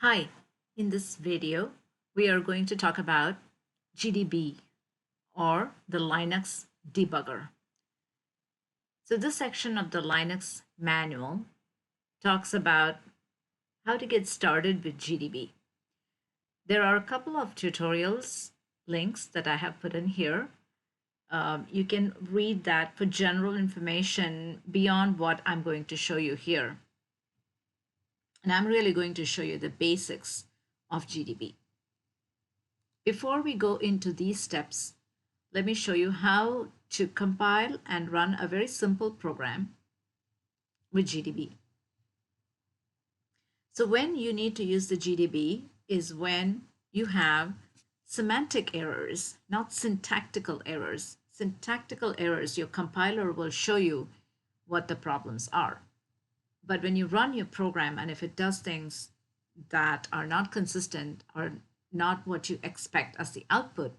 Hi, in this video, we are going to talk about GDB or the Linux debugger. So this section of the Linux manual talks about how to get started with GDB. There are a couple of tutorials links that I have put in here. You can read that for general information beyond what I'm going to show you here. And I'm really going to show you the basics of GDB. Before we go into these steps, let me show you how to compile and run a very simple program with GDB. So when you need to use the GDB is when you have semantic errors, not syntactical errors. Syntactical errors, your compiler will show you what the problems are. But when you run your program and if it does things that are not consistent or not what you expect as the output,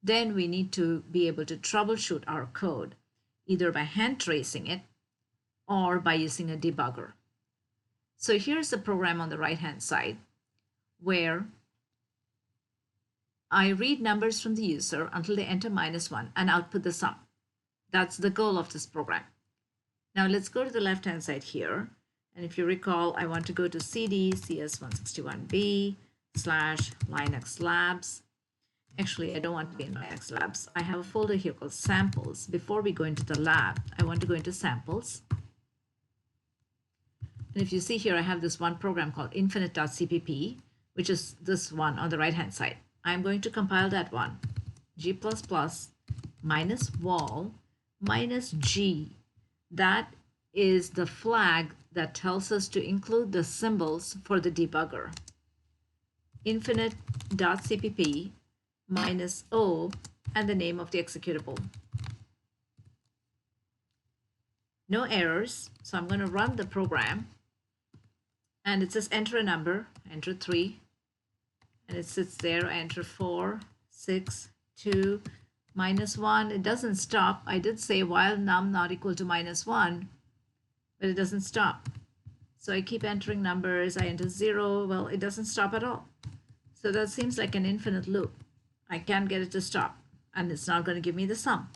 then we need to be able to troubleshoot our code either by hand tracing it or by using a debugger. So here's the program on the right hand side where I read numbers from the user until they enter -1 and output the sum. That's the goal of this program. Now let's go to the left hand side here. And if you recall, I want to go to cd cs161b / Linux labs. Actually, I don't want to be in Linux labs. I have a folder here called samples. Before we go into the lab, I want to go into samples. And if you see here, I have this one program called infinite.cpp, which is this one on the right-hand side. I'm going to compile that one, g++ -wal -g. That is the flag that tells us to include the symbols for the debugger. Infinite.cpp -o and the name of the executable. No errors, so I'm going to run the program and it says enter a number, enter 3, and it sits there, I enter 4, 6, 2, -1. It doesn't stop. I did say while num not equal to -1, but it doesn't stop. So I keep entering numbers, I enter 0, well, it doesn't stop at all. So that seems like an infinite loop. I can't get it to stop, and it's not going to give me the sum.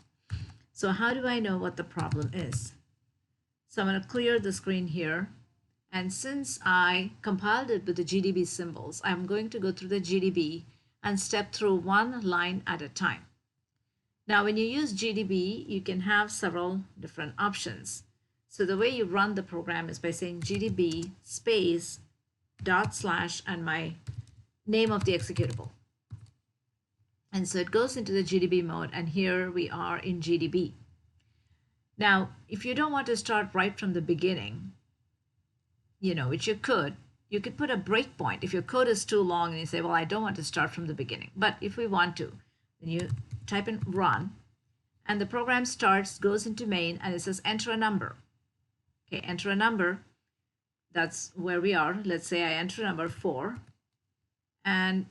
So how do I know what the problem is? So I'm going to clear the screen here. And since I compiled it with the GDB symbols, I'm going to go through the GDB and step through one line at a time. Now, when you use GDB, you can have several different options. So the way you run the program is by saying GDB space / and my name of the executable. And so it goes into the GDB mode, and here we are in GDB. Now, if you don't want to start right from the beginning, which you could put a breakpoint. If your code is too long and you say, well, I don't want to start from the beginning. But if we want to, then you type in run, and the program starts, goes into main, and it says enter a number. Okay, enter a number. That's where we are. Let's say I enter number 4, and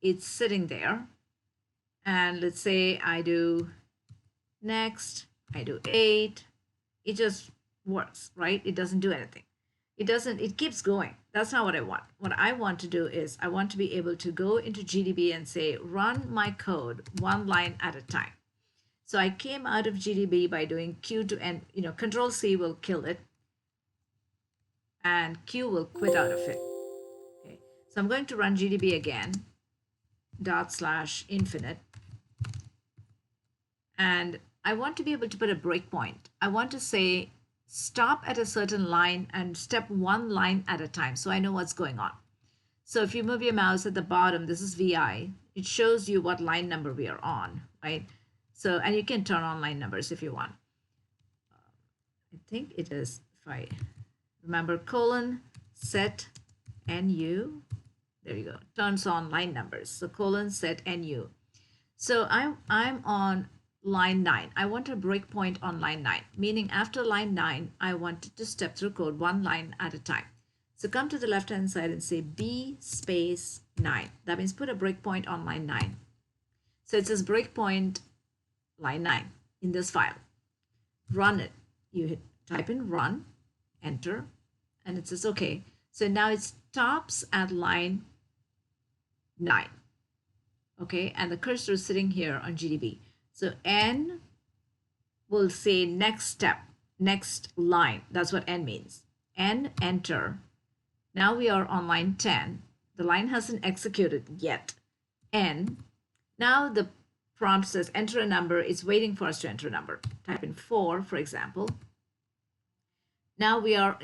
it's sitting there. And let's say I do next, I do 8. It just works, right? It doesn't do anything. It keeps going. That's not what I want. What I want to do is I want to be able to go into GDB and say, run my code one line at a time. So I came out of GDB by doing Q to N, Control C will kill it, and Q will quit out of it. Okay. So I'm going to run GDB again, /infinite. And I want to be able to put a breakpoint. I want to say, stop at a certain line and step one line at a time so I know what's going on. So if you move your mouse at the bottom, this is VI, it shows you what line number we are on, right? So, and you can turn on line numbers if you want. I think it is, if I remember, :set NU. There you go, turns on line numbers. So :set NU. So I'm on line 9. I want a breakpoint on line 9, meaning after line 9, I wanted to step through code one line at a time. So come to the left-hand side and say B space 9. That means put a breakpoint on line 9. So it says breakpoint line 9 in this file. Run it. You type in run, enter, and it says, okay. So now it stops at line 9. Okay, and the cursor is sitting here on GDB. So N will say next step, next line. That's what N means. N, enter. Now we are on line 10. The line hasn't executed yet. N. Now the prompt says enter a number. It's waiting for us to enter a number. Type in 4, for example. Now we are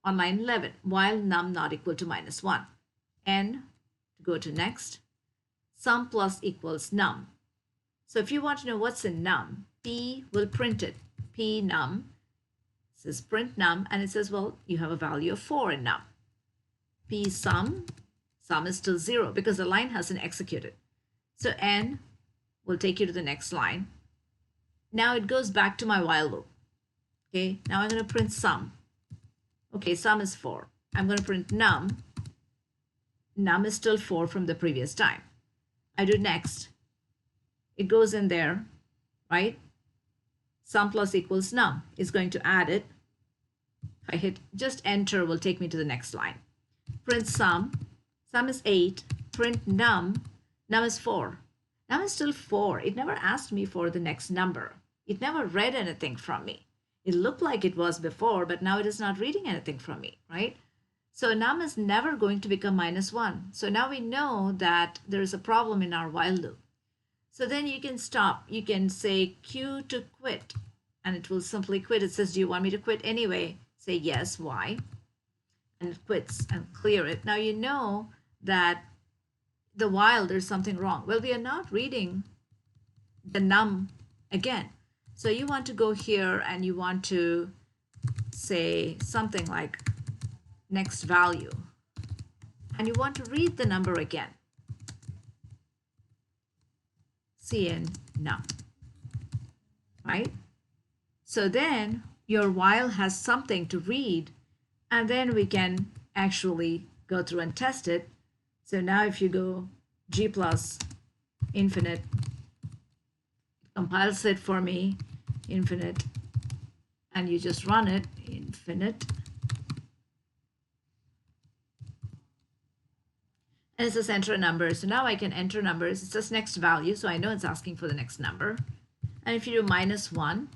on line 11, while num not equal to -1. N, go to next. Sum plus equals num. So if you want to know what's in num, P will print it. P num. It says print num, and it says, well, you have a value of 4 in num. P sum is still 0 because the line hasn't executed. So N will take you to the next line. Now it goes back to my while loop. Okay, now I'm going to print sum. Okay, sum is 4. I'm going to print num. Num is still 4 from the previous time. I do next. It goes in there, right? Sum plus equals num is going to add it. If I hit just enter, will take me to the next line. Print sum. Sum is 8. Print num. Num is 4. Num is still 4. It never asked me for the next number. It never read anything from me. It looked like it was before, but now it is not reading anything from me, right? So num is never going to become -1. So now we know that there is a problem in our while loop. So then you can stop. You can say Q to quit, and it will simply quit. It says, do you want me to quit anyway? Say yes, why? And it quits and clear it. Now you know that the while there's something wrong. Well, we are not reading the num again. So you want to go here and you want to say something like next value. And you want to read the number again. Cn num, right? So then your while has something to read, and then we can actually go through and test it. So now if you go G plus infinite, it compiles it for me, infinite, and you just run it, infinite. And it says enter a number. So now I can enter numbers. It says next value, so I know it's asking for the next number. And if you do -1,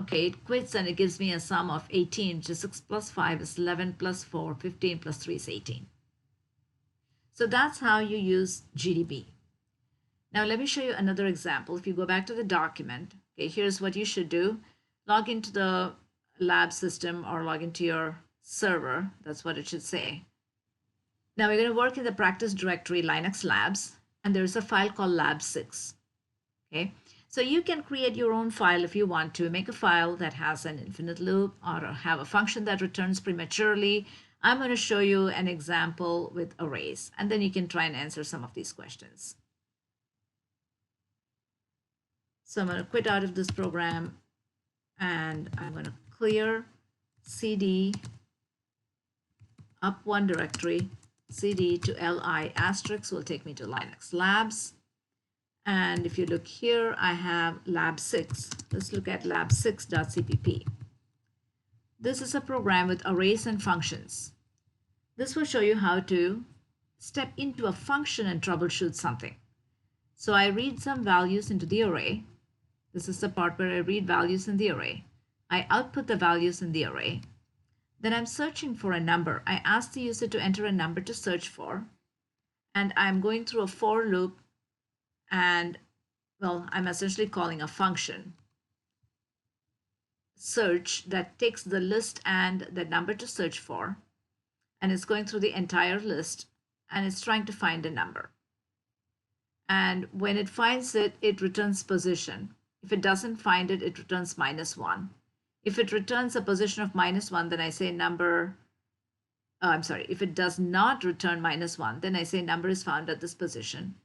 okay, it quits and it gives me a sum of 18, which is 6 plus 5 is 11 plus 4, 15 plus 3 is 18. So that's how you use GDB. Now let me show you another example. If you go back to the document, okay, here's what you should do. Log into the lab system or log into your server. That's what it should say. Now we're going to work in the practice directory Linux Labs, and there's a file called lab6. Okay, so you can create your own file if you want to. Make a file that has an infinite loop or have a function that returns prematurely. I'm going to show you an example with arrays, and then you can try and answer some of these questions. So I'm going to quit out of this program, and I'm going to clear cd up one directory. cd to li asterisk will take me to Linux Labs. And if you look here, I have lab6. Let's look at lab6.cpp. This is a program with arrays and functions. This will show you how to step into a function and troubleshoot something. So I read some values into the array. This is the part where I read values in the array. I output the values in the array. Then I'm searching for a number. I ask the user to enter a number to search for. And I'm going through a for loop. And, well, I'm essentially calling a function search that takes the list and the number to search for. And it's going through the entire list. And it's trying to find a number. And when it finds it, it returns position. If it doesn't find it, it returns -1. If it returns a position of -1, then I say number, if it does not return -1, then I say number is found at this position.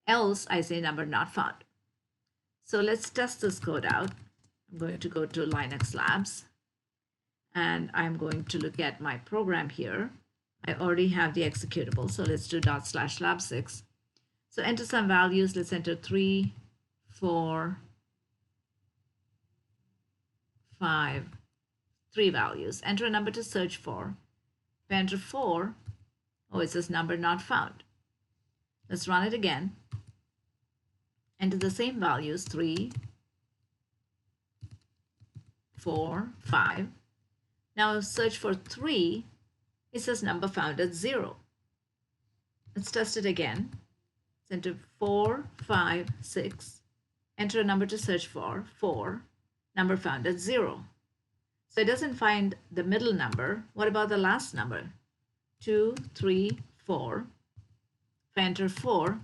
Else, I say number not found. So let's test this code out. I'm going to go to Linux Labs, and I'm going to look at my program here. I already have the executable, so let's do /lab6. So enter some values. Let's enter 3, 4, 5, 3 values. Enter a number to search for. If I enter 4, oh, it says number not found. Let's run it again. Enter the same values, 3, 4, 5. Now search for 3. It says number found at 0. Let's test it again. Let's enter 4, 5, 6. Enter a number to search for, 4. Number found at 0. So it doesn't find the middle number. What about the last number? 2, 3, 4. If I enter 4,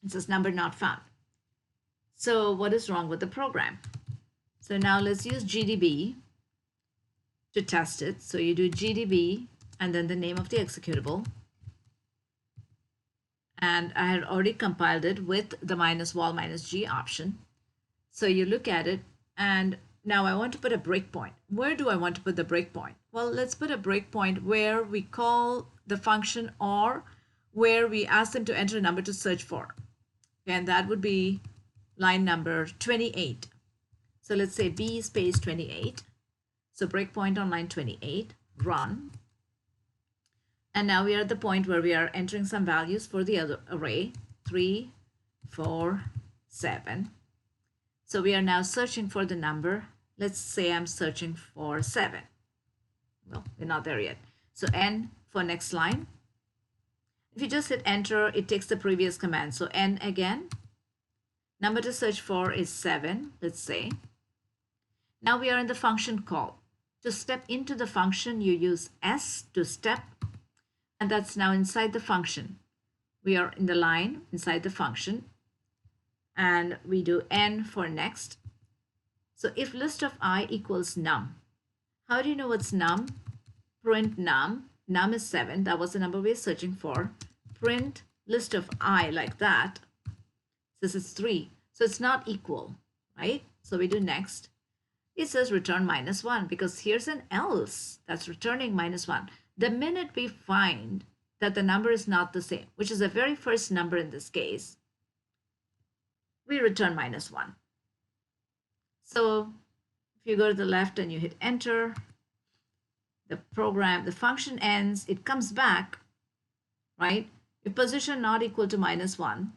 it says number not found. So what is wrong with the program? So now let's use GDB to test it. So you do GDB and then the name of the executable. And I had already compiled it with the -vol -g option. So you look at it, and now I want to put a breakpoint. Where do I want to put the breakpoint? Well, let's put a breakpoint where we call the function or where we ask them to enter a number to search for. And that would be line number 28. So let's say B space 28. So breakpoint on line 28, run. And now we are at the point where we are entering some values for the other array, 3, 4, 7. So we are now searching for the number. Let's say I'm searching for 7. Well, we're not there yet. So N for next line. If you just hit enter, it takes the previous command. So N again. Number to search for is 7, let's say. Now we are in the function call. To step into the function, you use S to step. And that's now inside the function. We are in the line inside the function. And we do N for next. So if list of I equals num. How do you know what's num? Print num. Num is 7. That was the number we're searching for. Print list of I like that. This is 3. So it's not equal, right? So we do next. It says return -1 because here's an else that's returning -1. The minute we find that the number is not the same, which is the very first number in this case, we return -1. So if you go to the left and you hit enter, the program, the function ends, it comes back, right? If position not equal to -1,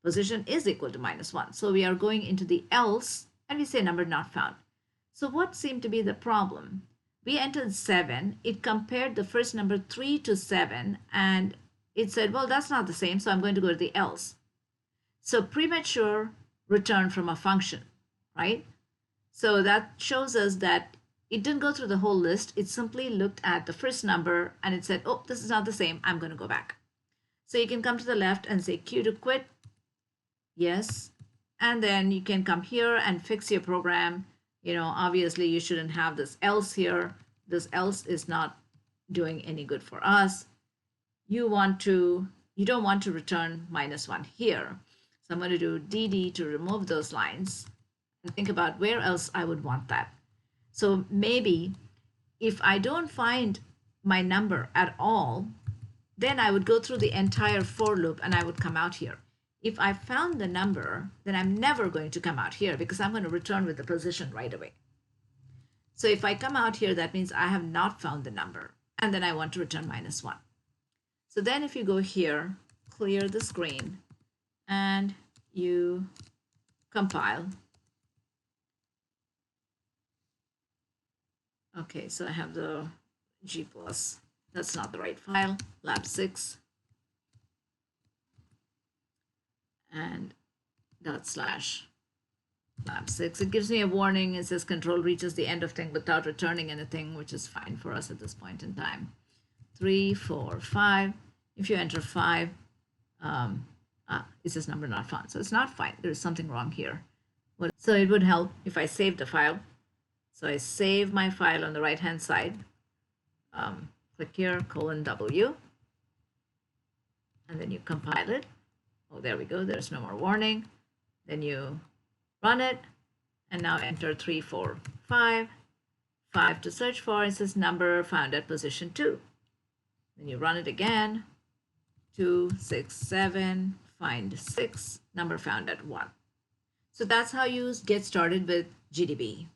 position is equal to -1. So we are going into the else and we say number not found. So what seemed to be the problem? We entered 7. It compared the first number 3 to 7 and it said, well, that's not the same. So I'm going to go to the else. So premature return from a function, right? So that shows us that it didn't go through the whole list. It simply looked at the first number and it said, oh, this is not the same. I'm going to go back. So you can come to the left and say Q to quit. Yes. And then you can come here and fix your program. You know, obviously you shouldn't have this else here. This else is not doing any good for us. You don't want to return -1 here. So I'm going to do DD to remove those lines and think about where else I would want that. So maybe if I don't find my number at all, then I would go through the entire for loop and I would come out here. If I found the number, then I'm never going to come out here because I'm going to return with the position right away. So if I come out here, that means I have not found the number and then I want to return -1. So then if you go here, clear the screen and you compile. Okay, so I have the G+. That's not the right file, lab 6. And /lab6. It gives me a warning. It says control reaches the end of thing without returning anything, which is fine for us at this point in time. 3, 4, 5. If you enter 5, it says number not found. So it's not fine. There's something wrong here. So it would help if I save the file. So I save my file on the right-hand side. Click here, :W. And then you compile it. Oh, there we go. There's no more warning. Then you run it. And now enter 3, 4, 5. 5 to search for. It says number found at position 2. Then you run it again. 2, 6, 7. Find 6. Number found at 1. So that's how you get started with GDB.